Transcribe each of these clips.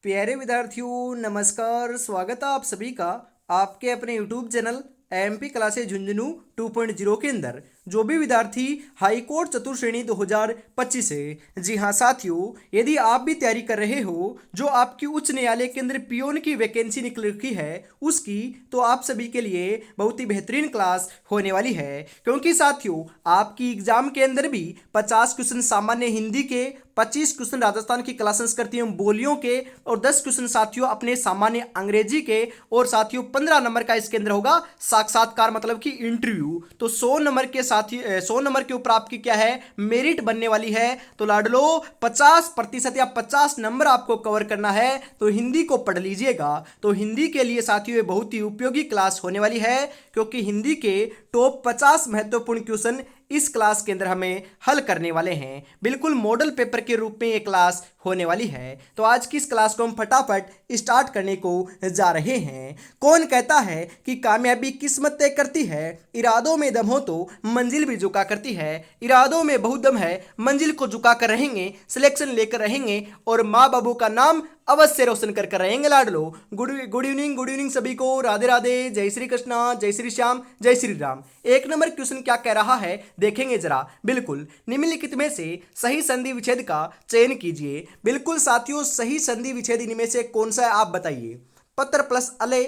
प्यारे विद्यार्थियों नमस्कार। स्वागत है आप सभी का आपके अपने YouTube channel MP classes Jhunjhunu 2.0 के अंदर। जो भी विद्यार्थी हाई कोर्ट चतुर्थ श्रेणी 2025 है, जी हाँ साथियों, यदि आप भी तैयारी कर रहे हो जो आपकी उच्च न्यायालय के अंदर पियोन की वैकेंसी निकल रखी है उसकी, तो आप सभी के लिए बहुत ही बेहतरीन क्लास होने वाली है। क्योंकि साथियों आपकी एग्जाम के अंदर भी 50 क्वेश्चन सामान्य हिंदी के, 25 क्वेश्चन राजस्थान की क्लास संस्कृति एवं बोलियों के और 10 क्वेश्चन साथियों अपने सामान्य अंग्रेजी के, और साथियों 15 नंबर का इसके अंदर होगा साक्षात्कार मतलब कि इंटरव्यू। तो 100 नंबर के साथी 100 नंबर के ऊपर आपकी क्या है मेरिट बनने वाली है। तो लाडलो 50% या 50 नंबर आपको कवर करना है तो हिंदी को पढ़ लीजिएगा। तो हिंदी के लिए साथियों ये बहुत ही उपयोगी क्लास होने वाली है, क्योंकि हिंदी के टॉप 50 महत्वपूर्ण क्वेश्चन इस क्लास के अंदर हमें हल करने वाले हैं। बिल्कुल मॉडल पेपर के रूप में ये क्लास होने वाली है। तो आज की इस क्लास को हम फटाफट स्टार्ट करने को जा रहे हैं। कौन कहता है कि कामयाबी किस्मत तय करती है, इरादों में दम हो तो मंजिल भी झुका करती है। इरादों में बहुत दम है, मंजिल को झुका कर रहेंगे, सिलेक्शन लेकर रहेंगे और माँ बाबू का नाम अवश्य रोशन कर रहेंगे लाडलो। गुड इवनिंग सभी को। राधे राधे, जय श्री कृष्णा, जय श्री श्याम, जय श्री राम। एक नंबर क्वेश्चन क्या कह रहा है देखेंगे जरा। बिल्कुल निम्नलिखित में से सही संधि विच्छेद का चयन कीजिए। बिल्कुल साथियों सही संधि विच्छेद इनमें से कौन सा है आप बताइए। पत्र प्लस अले,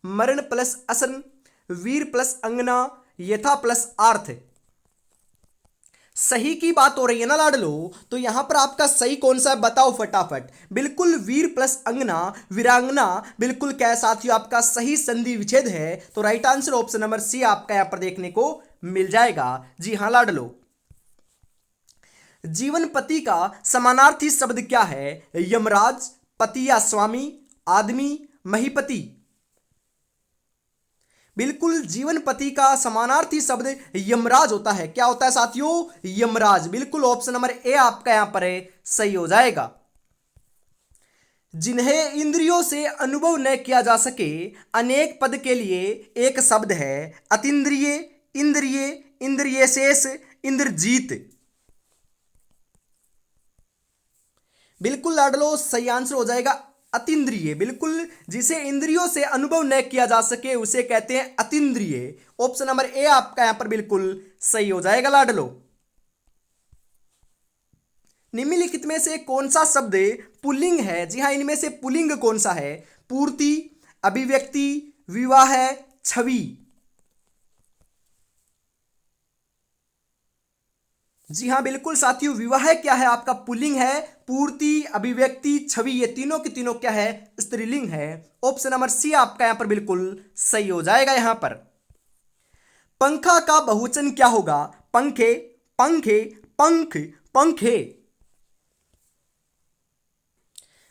मरण प्लस असन, वीर प्लस अंगना, यथा प्लस आर्थ। सही की बात हो रही है ना लाडलो, तो यहां पर आपका सही कौन सा है बताओ फटाफट। बिल्कुल वीर प्लस अंगना, वीरांगना, बिल्कुल क्या है साथियों आपका सही संधि विच्छेद है। तो right answer option number C आपका यहां पर देखने को मिल जाएगा। जी हां लाडलो। जीवन पति का समानार्थी शब्द क्या है। यमराज, पति या स्वामी, आदमी, महीपति। बिल्कुल जीवन पति का समानार्थी शब्द यमराज होता है। क्या होता है साथियों यमराज। बिल्कुल ऑप्शन नंबर ए आपका यहां पर है सही हो जाएगा। जिन्हें इंद्रियों से अनुभव न किया जा सके अनेक पद के लिए एक शब्द है अतीन्द्रिय, इंद्रिय, इंद्रिय शेष, इंद्रजीत। बिल्कुल लाडलो सही आंसर हो जाएगा अतीन्द्रिय। बिल्कुल जिसे इंद्रियों से अनुभव न किया जा सके उसे कहते हैं अतीन्द्रिय। ऑप्शन नंबर ए आपका यहां पर बिल्कुल सही हो जाएगा लाडलो। निम्नलिखित में से कौन सा शब्द पुल्लिंग है। जी हां इनमें से पुल्लिंग कौन सा है। पूर्ति, अभिव्यक्ति, विवाह, छवि। जी हां बिल्कुल साथियों विवाह क्या है आपका पुल्लिंग है। पूर्ति, अभिव्यक्ति, छवि ये तीनों की तीनों क्या है स्त्रीलिंग है। ऑप्शन नंबर सी आपका यहां पर बिल्कुल सही हो जाएगा। यहां पर पंखा का बहुवचन क्या होगा। पंखे, पंखे, पंख, पंखे।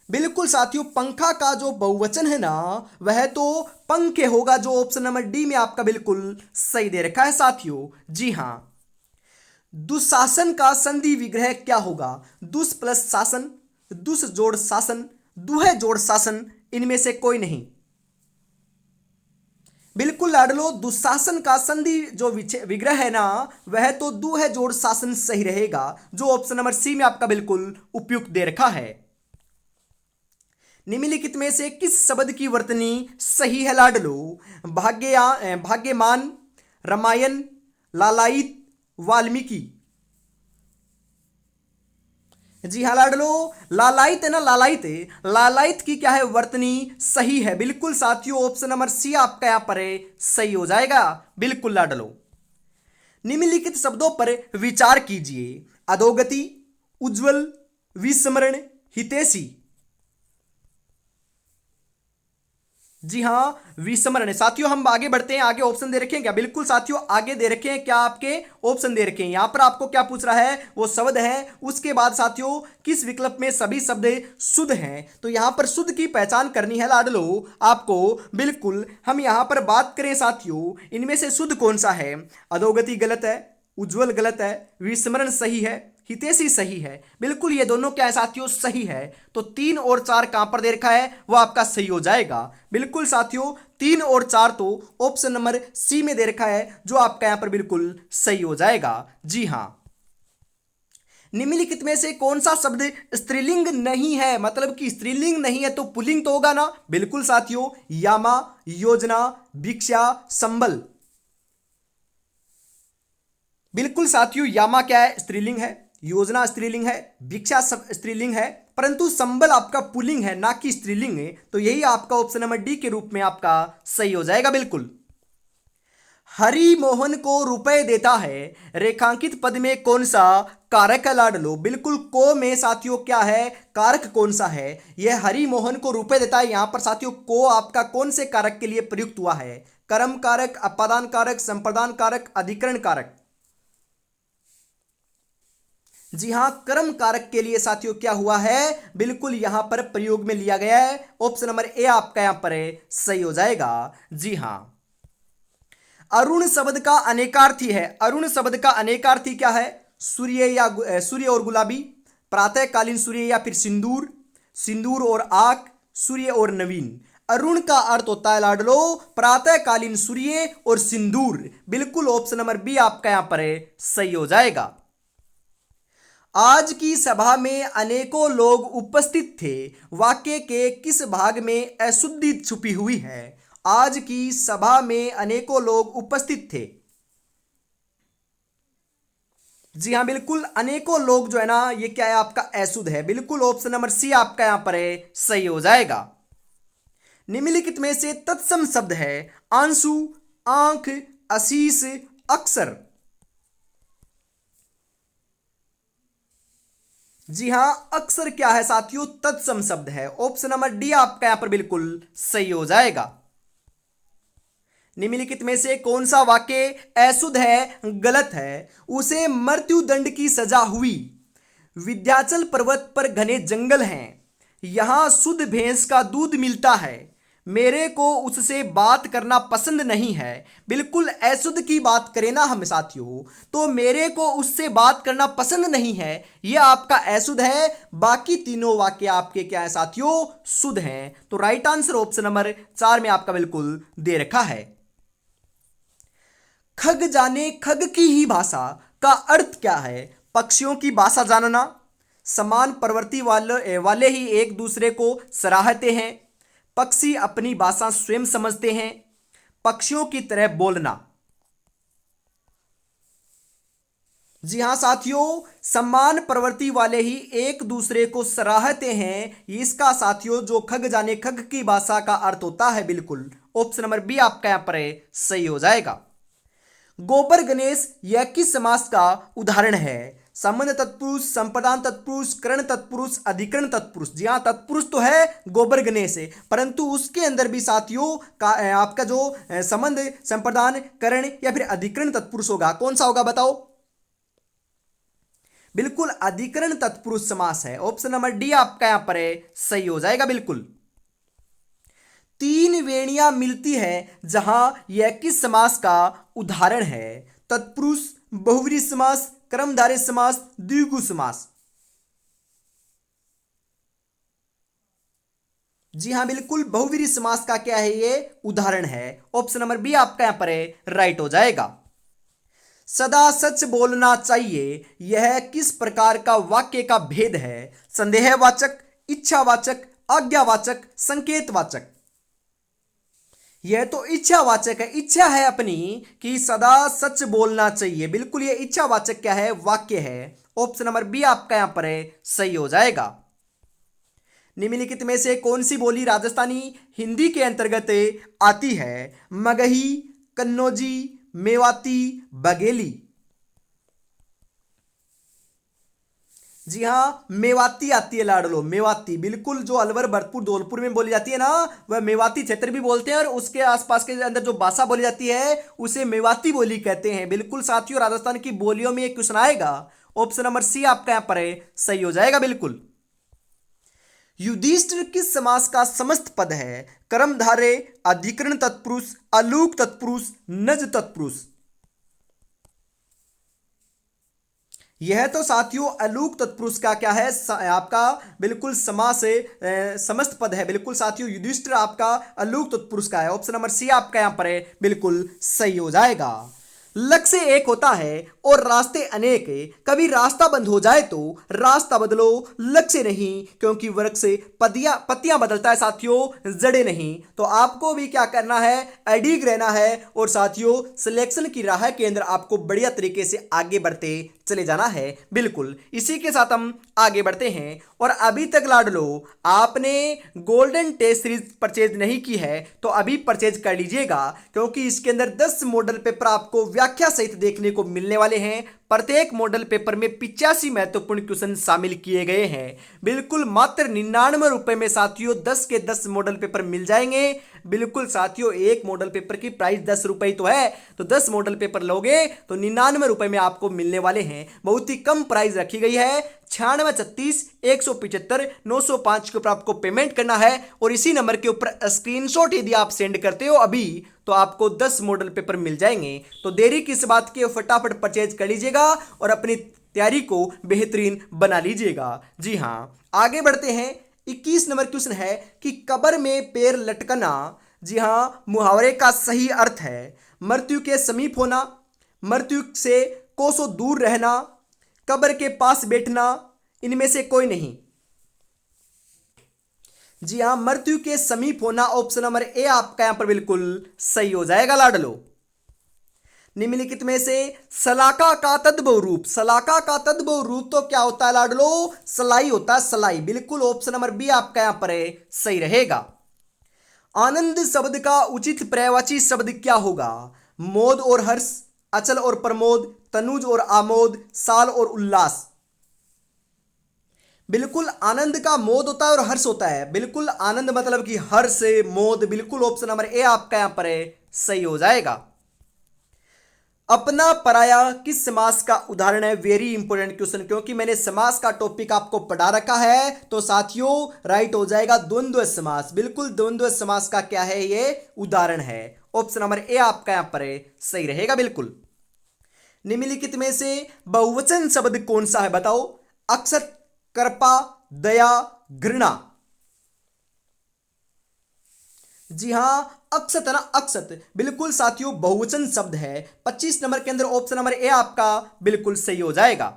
बिल्कुल साथियों पंखा का जो बहुवचन है ना वह तो पंखे होगा, जो ऑप्शन नंबर डी में आपका बिल्कुल सही दे रखा है साथियों। जी हां। दुशासन का संधि विग्रह क्या होगा। दुस प्लस शासन, दुस जोड़ शासन, दुह जोड़ शासन, इनमें से कोई नहीं। बिल्कुल लाडलो दुशासन का संधि जो विग्रह है ना वह तो दुह जोड़ शासन सही रहेगा, जो ऑप्शन नंबर सी में आपका बिल्कुल उपयुक्त दे रखा है। निम्नलिखित में से किस शब्द की वर्तनी सही है लाडलो। भाग्यमान, रामायण, लालायित, वाल्मीकि। जी हाँ लाडलो लालायित है ना, लालायित है। लालायित की क्या है वर्तनी सही है। बिल्कुल साथियों ऑप्शन नंबर सी आपका यहां पर है सही हो जाएगा। बिल्कुल लाडलो। निम्नलिखित शब्दों पर विचार कीजिए। अधोगति, उज्जवल, विस्मरण, हितैषी। जी हाँ विस्मरण। साथियों हम आगे बढ़ते हैं। आगे ऑप्शन दे रखे हैं क्या। बिल्कुल साथियों आगे दे रखे हैं क्या आपके ऑप्शन दे रखे हैं। यहां पर आपको क्या पूछ रहा है वो शब्द है। उसके बाद साथियों किस विकल्प में सभी शब्द शुद्ध हैं। तो यहां पर शुद्ध की पहचान करनी है लाडलो आपको। बिल्कुल हम यहां पर बात करें साथियों इनमें से शुद्ध कौन सा है। अधोगति गलत है, उज्जवल गलत है, विस्मरण सही है, हितैषी सही है। बिल्कुल ये दोनों क्या है साथियों सही है। तो 3 और 4 कहां पर दे रखा है वो आपका सही हो जाएगा। बिल्कुल साथियों 3 और 4 तो ऑप्शन नंबर सी में दे रखा है, जो आपका यहां पर बिल्कुल सही हो जाएगा। जी हां। निम्नलिखित में से कौन सा शब्द स्त्रीलिंग नहीं है, मतलब कि स्त्रीलिंग नहीं है तो पुल्लिंग तो होगा ना। बिल्कुल साथियों, यामा, योजना, भिक्षा, संबल। बिल्कुल साथियों, यामा क्या है, स्त्रीलिंग है। योजना स्त्रीलिंग है। भिक्षा स्त्रीलिंग है। परंतु संबल आपका पुल्लिंग है, ना कि स्त्रीलिंग है। तो यही आपका ऑप्शन नंबर डी के रूप में आपका सही हो जाएगा। बिल्कुल। हरि मोहन को रुपए देता है, रेखांकित पद में कौन सा कारक है लाडलो। बिल्कुल, को में साथियों क्या है, कारक कौन सा है। यह हरि मोहन को रुपए देता है, यहां पर साथियों को आपका कौन से कारक के लिए प्रयुक्त हुआ है। कर्म कारक, अपादान कारक, संप्रदान कारक, अधिकरण कारक। जी हां, कर्म कारक के लिए साथियों क्या हुआ है, बिल्कुल यहां पर प्रयोग में लिया गया है। ऑप्शन नंबर ए आपका यहां पर सही हो जाएगा। जी हां। अरुण शब्द का अनेकार्थी है। अरुण शब्द का अनेकार्थी क्या है, सूर्य या सूर्य और गुलाबी, प्रातःकालीन सूर्य या फिर सिंदूर, सिंदूर और आग, सूर्य और नवीन। अरुण का अर्थ होता है लाडलो प्रातःकालीन सूर्य और सिंदूर। बिल्कुल ऑप्शन नंबर बी आपका यहां पर सही हो जाएगा। आज की सभा में अनेकों लोग उपस्थित थे, वाक्य के किस भाग में अशुद्धि छुपी हुई है। आज की सभा में अनेकों लोग उपस्थित थे। जी हां, बिल्कुल अनेकों लोग जो है ना, ये क्या है आपका अशुद्ध है। बिल्कुल ऑप्शन नंबर सी आपका यहां पर सही हो जाएगा। निम्नलिखित में से तत्सम शब्द है, आंसू, आंख, आशीष, अक्सर। जी हां, अक्सर क्या है साथियों, तत्सम शब्द है। ऑप्शन नंबर डी आपका यहां पर बिल्कुल सही हो जाएगा। निम्नलिखित में से कौन सा वाक्य अशुद्ध है, गलत है। उसे मृत्युदंड की सजा हुई। विंध्याचल पर्वत पर घने जंगल हैं, यहां शुद्ध भैंस का दूध मिलता है। मेरे को उससे बात करना पसंद नहीं है। बिल्कुल अशुद्ध की बात करें ना हम साथियों, तो मेरे को उससे बात करना पसंद नहीं है, यह आपका अशुद्ध है। बाकी तीनों वाक्य आपके क्या है साथियों, शुद्ध हैं। तो राइट आंसर ऑप्शन नंबर 4 में आपका बिल्कुल दे रखा है। खग जाने खग की ही भाषा का अर्थ क्या है। पक्षियों की भाषा जानना, समान प्रवृत्ति वाले ही एक दूसरे को सराहते हैं, पक्षी अपनी भाषा स्वयं समझते हैं, पक्षियों की तरह बोलना। जी हां साथियों, समान प्रवृत्ति वाले ही एक दूसरे को सराहते हैं, इसका साथियों जो खग जाने खग की भाषा का अर्थ होता है। बिल्कुल ऑप्शन नंबर बी आपका यहां पर सही हो जाएगा। गोबर गणेश यह किस समास का उदाहरण है। संबंध तत्पुरुष, संप्रदान तत्पुरुष, करण तत्पुरुष, अधिकरण तत्पुरुष। जी हाँ, तत्पुरुष तो है गोबर गणेश है, परंतु उसके अंदर भी साथियों का आपका जो संबंध, संप्रदान, करण या फिर अधिकरण तत्पुरुष होगा, कौन सा होगा बताओ। बिल्कुल अधिकरण तत्पुरुष समास है। ऑप्शन नंबर डी आपका यहां पर सही हो जाएगा। बिल्कुल। तीन वेणियां मिलती है, जहां यह किस समास का उदाहरण है। तत्पुरुष, बहुव्रीहि समास, कर्मधारय समास, द्विगु समास। जी हां, बिल्कुल बहुव्रीहि समास का क्या है, ये उदाहरण है। ऑप्शन नंबर बी आपका यहां पर राइट हो जाएगा। सदा सच बोलना चाहिए, यह किस प्रकार का वाक्य का भेद है। संदेहवाचक, इच्छावाचक, आज्ञावाचक, संकेतवाचक। यह तो इच्छावाचक है, इच्छा है अपनी कि सदा सच बोलना चाहिए। बिल्कुल ये इच्छावाचक क्या है, वाक्य है। ऑप्शन नंबर बी आपका यहां पर सही हो जाएगा। निम्नलिखित में से कौन सी बोली राजस्थानी हिंदी के अंतर्गत आती है। मगही, कन्नौजी, मेवाती, बघेली। जी हाँ, मेवाती आती है लाडलो, मेवाती। बिल्कुल जो अलवर, भरतपुर, धौलपुर में बोली जाती है ना, वह मेवाती क्षेत्र भी बोलते हैं, और उसके आसपास के अंदर जो भाषा बोली जाती है उसे मेवाती बोली कहते हैं। बिल्कुल साथियों, राजस्थान की बोलियों में एक क्वेश्चन आएगा। ऑप्शन नंबर सी आपका यहां पर सही हो जाएगा। बिल्कुल। युधिष्ठिर किस समास का समस्त पद है। कर्मधारय, अधिकरण तत्पुरुष, अलूक तत्पुरुष, नज तत्पुरुष। यह तो साथियों अलूक तत्पुरुष का क्या है, आपका बिल्कुल समास समस्त पद है। बिल्कुल साथियों, युधिष्ठिर आपका अलूक तत्पुरुष का है। ऑप्शन नंबर सी आपका यहां पर बिल्कुल सही हो जाएगा। लक्ष्य एक होता है और रास्ते अनेक। कभी रास्ता बंद हो जाए तो रास्ता बदलो, लक्ष्य नहीं, क्योंकि वृक्ष पत्तियां बदलता है साथियों, जड़ें नहीं। तो आपको भी क्या करना है, अडिग रहना है और साथियों सिलेक्शन की राह के अंदर आपको बढ़िया तरीके से आगे बढ़ते चले जाना है। बिल्कुल इसी के साथ हम आगे बढ़ते हैं। और अभी तक लाडलो आपने गोल्डन टेस्ट सीरीज परचेज नहीं की है तो अभी परचेज कर लीजिएगा, क्योंकि इसके अंदर 10 मॉडल पेपर आपको व्याख्या सहित देखने को मिलने वाले हैं। प्रत्येक मॉडल पेपर में 85 महत्वपूर्ण क्वेश्चन शामिल किए गए हैं। बिल्कुल मात्र 99 रुपए में साथियों 10 के 10 मॉडल पेपर मिल जाएंगे। बिल्कुल साथियों एक मॉडल पेपर की प्राइस 10 रुपए तो है, तो 10 मॉडल पेपर लोगे तो 99 रुपए में आपको मिलने वाले हैं। बहुत ही कम प्राइस रखी गई है। 9636 175 905 के ऊपर आपको पेमेंट करना है और इसी नंबर के ऊपर स्क्रीनशॉट यदि आप सेंड करते हो अभी तो आपको 10 मॉडल पेपर मिल जाएंगे। तो देरी किस बात की, फटाफट परचेज कर लीजिएगा और अपनी तैयारी को बेहतरीन बना लीजिएगा। जी हाँ, आगे बढ़ते हैं। 21 नंबर क्वेश्चन है कि कब्र में पैर लटकना। जी हाँ, मुहावरे का सही अर्थ है मृत्यु के समीप होना, मृत्यु से कोसों दूर रहना, कब्र के पास बैठना, इनमें से कोई नहीं। जी हाँ, मृत्यु के समीप होना ऑप्शन नंबर ए आपका यहां पर बिल्कुल सही हो जाएगा लाडलो। निम्नलिखित में से सलाका का तद्भव रूप, सलाका का तद्भव रूप तो क्या होता है लाडलो, सलाई होता है, सलाई। बिल्कुल ऑप्शन नंबर बी आपका यहां पर सही रहेगा। आनंद शब्द का उचित पर्यायवाची शब्द क्या होगा, मोद और हर्ष, अचल और प्रमोद, तनुज और आमोद, साल और उल्लास। बिल्कुल आनंद का मोद होता है और हर्ष होता है। बिल्कुल आनंद मतलब कि हर्ष, मोद। बिल्कुल ऑप्शन नंबर ए आपका यहां पर सही हो जाएगा। अपना पराया किस समास का उदाहरण है, वेरी इंपॉर्टेंट क्वेश्चन, क्योंकि मैंने समास का टॉपिक आपको पढ़ा रखा है। तो साथियों राइट हो जाएगा द्वंद्व समास। बिल्कुल द्वंद्व समास का क्या है, ये उदाहरण है। ऑप्शन नंबर ए आपका यहां पर सही रहेगा। बिल्कुल निम्नलिखित में से बहुवचन शब्द कौन सा है बताओ, अक्षत, कृपा, दया, घृणा। जी हां, अक्षत है ना, अक्षत। बिल्कुल साथियों बहुवचन शब्द है। 25 नंबर के अंदर ऑप्शन नंबर ए आपका बिल्कुल सही हो जाएगा।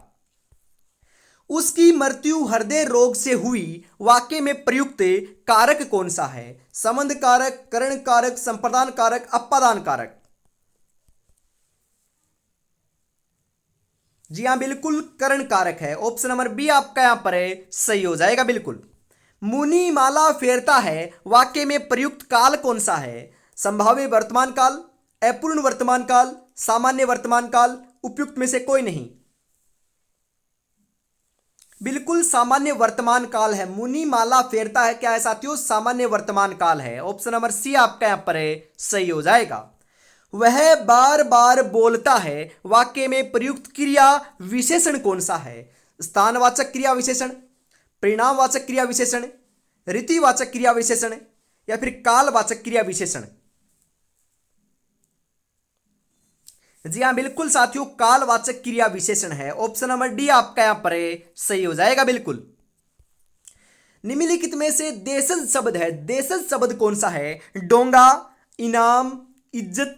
उसकी मृत्यु हृदय रोग से हुई, वाक्य में प्रयुक्त कारक कौन सा है, संबंध कारक, करण कारक, संप्रदान कारक, अपादान कारक। जी हां, बिल्कुल करण कारक है। ऑप्शन नंबर बी आपका यहां पर सही हो जाएगा। बिल्कुल मुनि माला फेरता है, वाक्य में प्रयुक्त काल कौन सा है, संभाव्य वर्तमान काल, अपूर्ण वर्तमान काल, सामान्य वर्तमान काल, उपयुक्त में से कोई नहीं। बिल्कुल सामान्य वर्तमान काल है। मुनि माला फेरता है क्या है साथियों, सामान्य वर्तमान काल है। ऑप्शन नंबर सी आपका यहां पर सही हो जाएगा। वह बार बार बोलता है, वाक्य में प्रयुक्त क्रिया विशेषण कौन सा है, स्थानवाचक क्रिया विशेषण, परिणामवाचक क्रिया विशेषण, रीतिवाचक क्रिया विशेषण, या फिर कालवाचक क्रिया विशेषण। जी हां, बिल्कुल साथियों कालवाचक क्रिया विशेषण है। ऑप्शन नंबर डी आपका यहां पर सही हो जाएगा। बिल्कुल निम्नलिखित में से देशज शब्द है, देशज शब्द कौन सा है, डोंगा, इनाम, इज्जत,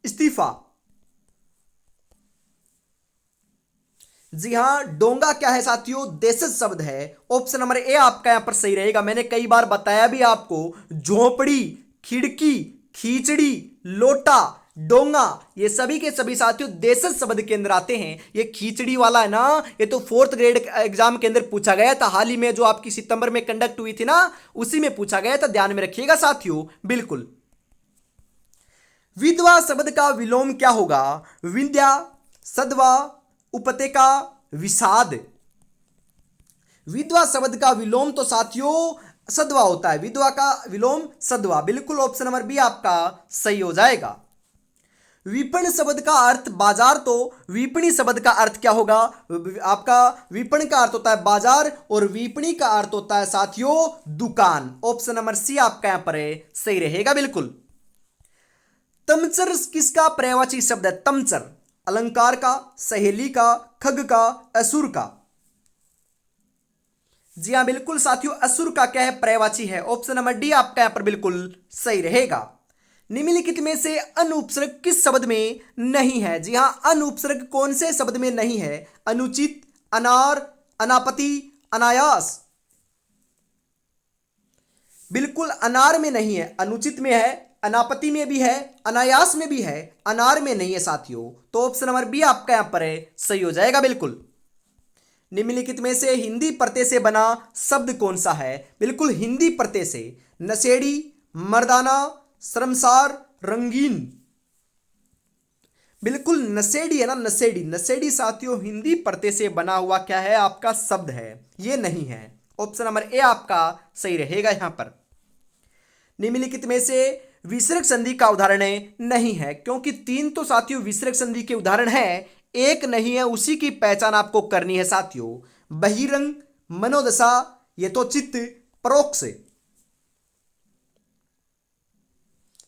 इस्तीफा। जी हां, डोंगा क्या है साथियों, देशज शब्द है। ऑप्शन नंबर ए आपका यहां पर सही रहेगा। मैंने कई बार बताया भी आपको, झोपड़ी, खिड़की, खींचड़ी, लोटा, डोंगा, ये सभी के सभी साथियों देशज शब्द के अंदर आते हैं। ये खींचड़ी वाला है ना, ये तो 4th ग्रेड एग्जाम के अंदर पूछा गया था, हाल ही में जो आपकी सितंबर में कंडक्ट हुई थी ना, उसी में पूछा गया था, ध्यान में रखिएगा साथियों। बिल्कुल विधवा शब्द का विलोम क्या होगा, विद्या, सद्वा, उपत्यका, विषाद। विधवा शब्द का विलोम तो साथियों सद्वा होता है, विधवा का विलोम सद्वा। बिल्कुल ऑप्शन नंबर बी आपका सही हो जाएगा। विपण शब्द का अर्थ बाजार, तो विपणी शब्द का अर्थ क्या होगा आपका, विपण का अर्थ होता है बाजार और विपणी का अर्थ होता है साथियों दुकान। ऑप्शन नंबर सी आपका यहां पर सही रहेगा। बिल्कुल तमचर किसका पर्यायवाची शब्द है, तमचर अलंकार का, सहेली का, खग का, असुर का। जी हां, बिल्कुल साथियों असुर का क्या है पर्यायवाची है। ऑप्शन नंबर डी आपका यहां पर बिल्कुल सही रहेगा। निम्नलिखित में से अनुपसर्ग किस शब्द में नहीं है? जी हाँ, अनुपसर्ग कौन से शब्द में नहीं है? अनुचित, अनार, अनापति, अनायास। बिल्कुल अनार में नहीं है, अनुचित में है, अनापति में भी है, अनायास में भी है, अनार में नहीं है साथियों। तो ऑप्शन नंबर बी आपका यहां पर है, सही हो जाएगा बिल्कुल। निम्नलिखित में से हिंदी प्रत्यय से बना शब्द कौन सा है? बिल्कुल हिंदी प्रत्यय से, नशेड़ी, मर्दाना, शर्मसार, रंगीन। बिल्कुल नशेड़ी है ना, नशेड़ी। नशेड़ी साथियों हिंदी प्रत्यय से बना हुआ क्या है? आपका शब्द है, ये नहीं है। ऑप्शन नंबर ए आपका सही रहेगा यहां पर। निम्नलिखित में से विसर्ग संधि का उदाहरण नहीं है, क्योंकि तीन तो साथियों विसर्ग संधि के उदाहरण है, एक नहीं है, उसी की पहचान आपको करनी है साथियों। बहिरंग, मनोदशा, यथोचित, परोक्ष।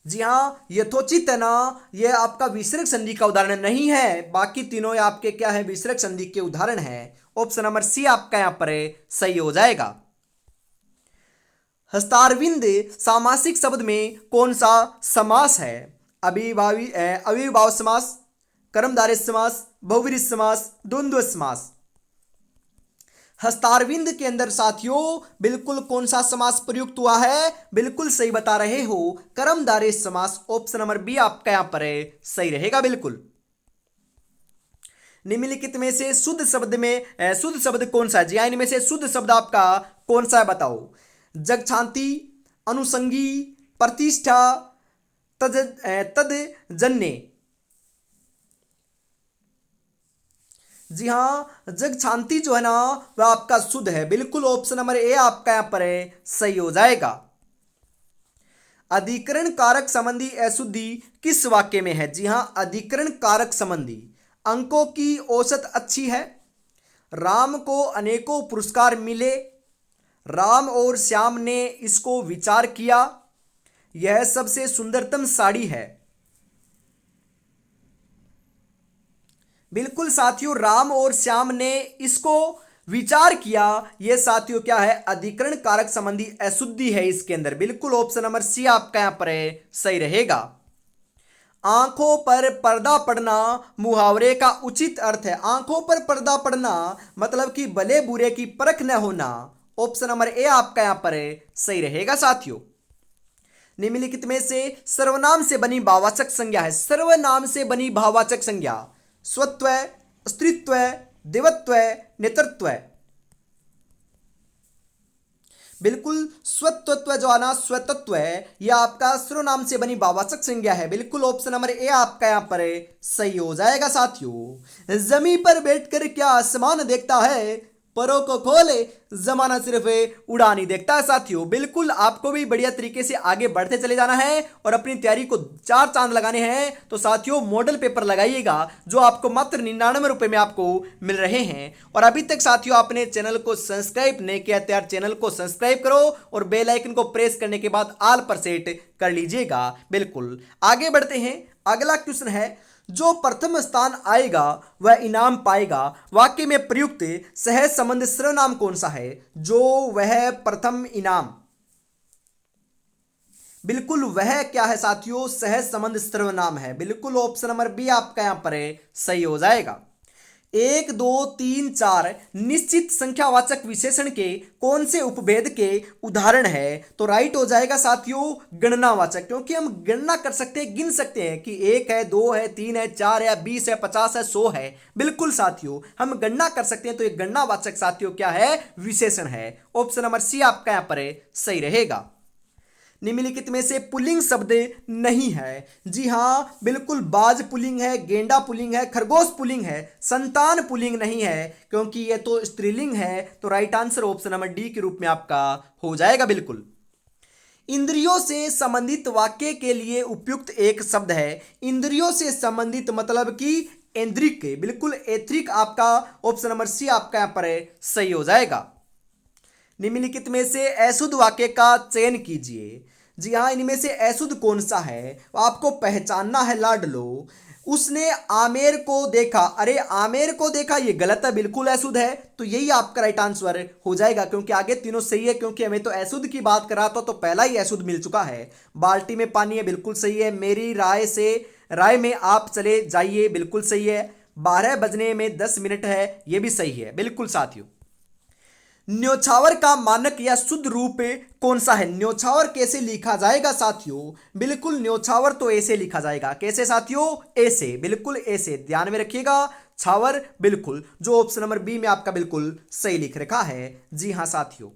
जी हाँ, यथोचित है ना, यह आपका विसर्ग संधि का उदाहरण नहीं है, बाकी तीनों आपके क्या है? विसर्ग संधि के उदाहरण है। ऑप्शन नंबर सी आपका यहां पर सही हो जाएगा। हस्तारविंद सामासिक शब्द में कौन सा समास है? अविभाव समास, कर्मधारय समास, बहुव्रीहि समास, द्वंद्व समास। हस्तारविंद के अंदर साथियों बिल्कुल कौन सा समास प्रयुक्त हुआ है? बिल्कुल सही बता रहे हो, कर्मधारय समास। ऑप्शन नंबर बी आपका यहां पर सही रहेगा बिल्कुल। निम्नलिखित में से शुद्ध शब्द कौन सा है? जी हाँ, इनमें से शुद्ध शब्द आपका कौन सा है बताओ? जगछांति, अनुसंगी, प्रतिष्ठा, तदजन्य। जी हाँ, जगछांति जो है ना वह आपका शुद्ध है, बिल्कुल ऑप्शन नंबर ए आपका यहां पर सही हो जाएगा। अधिकरण कारक संबंधी अशुद्धि किस वाक्य में है? जी हां, अधिकरण कारक संबंधी। अंकों की औसत अच्छी है, राम को अनेकों पुरस्कार मिले, राम और श्याम ने इसको विचार किया, यह सबसे सुंदरतम साड़ी है। बिल्कुल साथियों, राम और श्याम ने इसको विचार किया, यह साथियों क्या है? अधिकरण कारक संबंधी अशुद्धि है इसके अंदर। बिल्कुल ऑप्शन नंबर सी आपका यहां पर सही रहेगा। आंखों पर पर्दा पड़ना मुहावरे का उचित अर्थ है। आंखों पर पर्दा पड़ना मतलब कि भले बुरे की परख न होना। ऑप्शन नंबर ए आपका यहां पर सही रहेगा साथियों। निम्नलिखित में से सर्वनाम से बनी भाववाचक संज्ञा है। सर्वनाम से बनी भाववाचक संज्ञा स्वत्व, स्त्रीत्व, देवत्व, नेतृत्व। बिल्कुल स्वत्व जो आना स्वतत्व है, यह आपका सर्वनाम से बनी भाववाचक संज्ञा है। बिल्कुल ऑप्शन नंबर ए आपका यहां पर सही हो जाएगा साथियों। जमीन पर बैठकर क्या आसमान देखता है, परों को खोले जमाना सिर्फ उड़ान ही देखता है साथियों। बिल्कुल आपको भी बढ़िया तरीके से आगे बढ़ते चले जाना है और अपनी तैयारी को चार चांद लगाने हैं, तो साथियों मॉडल पेपर लगाइएगा जो आपको मात्र 99 रुपए में आपको मिल रहे हैं। और अभी तक साथियों आपने चैनल को सब्सक्राइब नहीं किया, तैयार चैनल को सब्सक्राइब करो और बेल आइकन को प्रेस करने के बाद ऑल पर सेट कर लीजिएगा। बिल्कुल आगे बढ़ते हैं। अगला क्वेश्चन है, जो प्रथम स्थान आएगा वह इनाम पाएगा। वाक्य में प्रयुक्त सहज संबंध सर्वनाम कौन सा है? जो वह प्रथम इनाम। बिल्कुल वह क्या है साथियों? सहज संबंध सर्वनाम है। बिल्कुल ऑप्शन नंबर बी आपका यहां पर सही हो जाएगा। 1, 2, 3, 4 निश्चित संख्यावाचक विशेषण के कौन से उपभेद के उदाहरण है? तो राइट हो जाएगा साथियों गणनावाचक, क्योंकि हम गणना कर सकते हैं, गिन सकते हैं कि 1 है, 2 है, 3 है, 4 है, 20 है, 50 है, 100 है। बिल्कुल साथियों हम गणना कर सकते हैं, तो ये गणनावाचक साथियों क्या है? विशेषण है। ऑप्शन नंबर सी आपका यहां पर सही रहेगा। निम्नलिखित में से पुल्लिंग शब्द नहीं है। जी हां, बिल्कुल बाज पुल्लिंग है, गेंडा पुल्लिंग है, खरगोश पुल्लिंग है, संतान पुल्लिंग नहीं है, क्योंकि यह तो स्त्रीलिंग है। तो right answer option number D के रूप में आपका हो जाएगा। बिल्कुल इंद्रियों से संबंधित वाक्य के लिए उपयुक्त एक शब्द है। इंद्रियों से संबंधित मतलब कि ऐन्द्रिक। बिल्कुल ऐत्रिक आपका ऑप्शन नंबर सी आपका यहां पर सही हो जाएगा। निम्नलिखित में से अशुद्ध वाक्य का चयन कीजिए। जी हाँ, इनमें से अशुद्ध कौन सा है? आपको पहचानना है लाडलो। उसने आमेर को देखा। अरे आमेर को देखा, ये गलत है, बिल्कुल अशुद्ध है। तो यही आपका राइट आंसर हो जाएगा, क्योंकि आगे तीनों सही है, क्योंकि हमें तो अशुद्ध की बात करा था तो पहला ही अशुद्ध मिल चुका है। बाल्टी में पानी है, बिल्कुल सही है। मेरी राय में आप चले जाइए, बिल्कुल सही है। 12 बजने में 10 मिनट है, यह भी सही है, बिल्कुल साथियों। न्योछावर का मानक या शुद्ध रूप कौन सा है? न्योछावर कैसे लिखा जाएगा साथियों? बिल्कुल न्योछावर तो ऐसे लिखा जाएगा। कैसे साथियों? ऐसे, बिल्कुल ऐसे, ध्यान में रखिएगा। छावर, बिल्कुल, जो ऑप्शन नंबर बी में आपका बिल्कुल सही लिख रखा है। जी हां साथियों।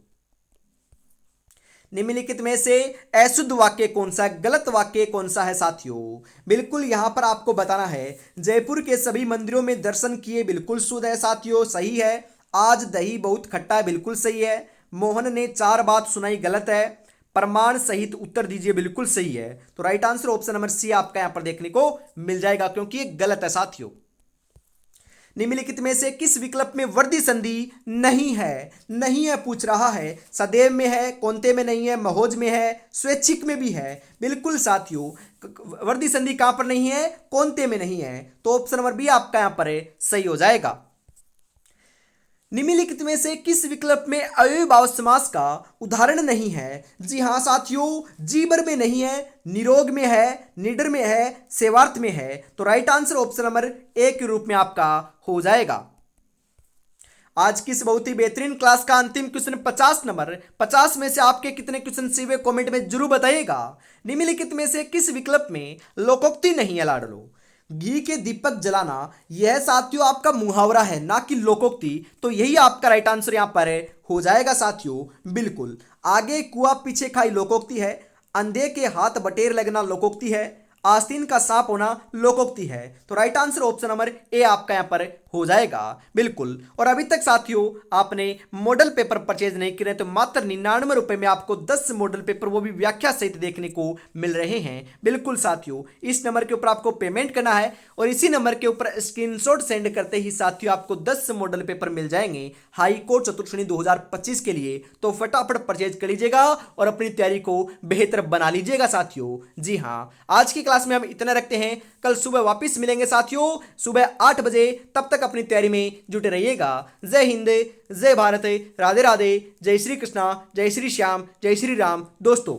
निम्नलिखित में से अशुद्ध वाक्य कौन सा, गलत वाक्य कौन सा है साथियों? बिल्कुल यहां पर आपको बताना है। जयपुर के सभी मंदिरों में दर्शन किए, बिल्कुल शुद्ध है साथियों, सही है। आज दही बहुत खट्टा है, बिल्कुल सही है। मोहन ने 4 बात सुनाई, गलत है। प्रमाण सहित उत्तर दीजिए, बिल्कुल सही है। तो right answer option number C आपका यहां पर देखने को मिल जाएगा, क्योंकि ये गलत है साथियों। निम्नलिखित में से किस विकल्प में वर्दी संधि नहीं है? नहीं है पूछ रहा है। सदैव में है, कौनते में नहीं है, महोज में है, स्वैच्छिक में भी है। बिल्कुल साथियों, वर्दी संधि कहां पर नहीं है? कौनते में नहीं है। तो ऑप्शन नंबर बी आपका यहां पर सही हो जाएगा। निम्नलिखित में से किस विकल्प में अव्ययीभाव समास का उदाहरण नहीं है? जी हां साथियों, जीवर में नहीं है, निरोग में है, निडर में है, सेवार्थ में है। तो right answer option number A के रूप में आपका हो जाएगा। आज की इस बहुत ही बेहतरीन क्लास का अंतिम क्वेश्चन 50 नंबर। 50 में से आपके कितने क्वेश्चन सही हुए कमेंट में जरूर बताइएगा। निम्नलिखित में से किस विकल्प में लोकोक्ति नहीं है लाडलो? घी के दीपक जलाना, यह साथियों आपका मुहावरा है, ना कि लोकोक्ति। तो यही आपका राइट आंसर यहां पर हो जाएगा साथियों, बिल्कुल। आगे कुआ पीछे खाई लोकोक्ति है। अंधे के हाथ बटेर लगना लोकोक्ति है। आस्तीन का सांप होना लोकोक्ति है। तो right answer option number A आपका यहां पर हो जाएगा, बिल्कुल। और अभी तक साथियों आपने मॉडल पेपर परचेज नहीं करे तो मात्र 99 रुपए में आपको 10 मॉडल पेपर, वो भी व्याख्या सहित देखने को मिल रहे हैं। बिल्कुल साथियों, इस नंबर के ऊपर आपको पेमेंट करना है और इसी नंबर के ऊपर स्क्रीनशॉट सेंड करते ही साथियों आपको 10 मॉडल पेपर मिल जाएंगे हाई कोर्ट चतुर्थ श्रेणी 2025 के लिए। तो फटाफट परचेज कर लीजिएगा और अपनी तैयारी को बेहतर बना लीजिएगा साथियों। जी हाँ, आज की क्लास में हम इतना रखते हैं। कल सुबह वापस मिलेंगे साथियों, सुबह 8 बजे। तब तक अपनी तैयारी में जुटे रहिएगा। जय हिंद, जय भारत, राधे राधे, जय श्री कृष्णा, जय श्री श्याम, जय श्री राम दोस्तों।